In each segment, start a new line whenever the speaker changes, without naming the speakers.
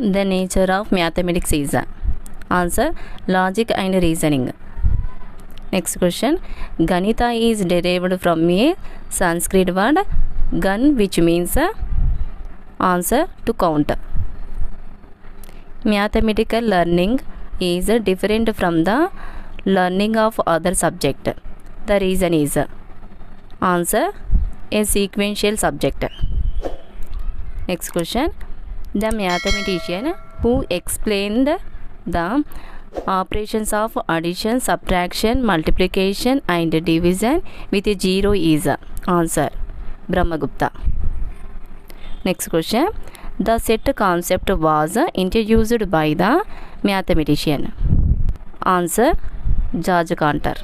The nature of mathematics is answer logic and reasoning. Next question. Ganita is derived from a Sanskrit word gan, which means answer to count. Mathematical learning is different from the learning of other subject. The reason is answer a sequential subject. Next question. The mathematician who explained the operations of addition, subtraction, multiplication and division with a zero is answer Brahmagupta. Next question. The set concept was introduced by the mathematician. Answer George Cantor.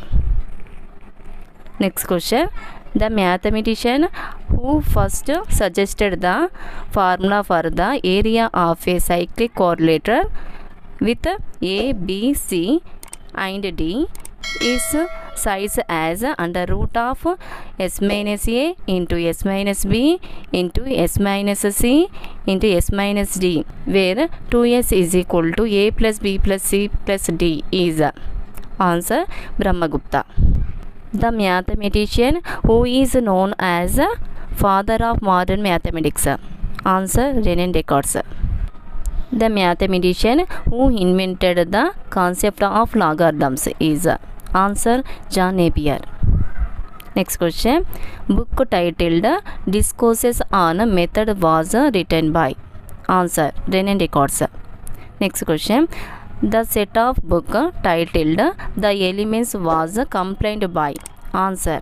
Next question. The mathematician who first suggested the formula for the area of a cyclic correlator with A, B, C and D is size as under root of s minus A into s minus B into s minus C into s minus D, where 2s is equal to A plus B plus C plus D is answer Brahmagupta. The mathematician who is known as father of modern mathematics. Answer René Descartes. The mathematician who invented the concept of logarithms is answer John Napier. Next question. Book titled Discourses on Method was written by answer René Descartes. Next question. The set of book titled The Elements was complained by answer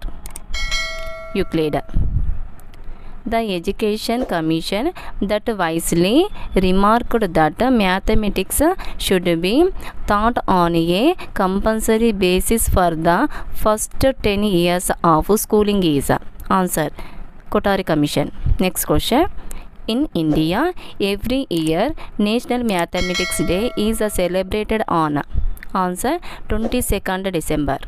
Euclid. The Education Commission that wisely remarked that mathematics should be taught on a compulsory basis for the first 10 years of schooling is answer Kothari Commission. Next question. In India, every year National Mathematics Day is celebrated on answer 22nd December.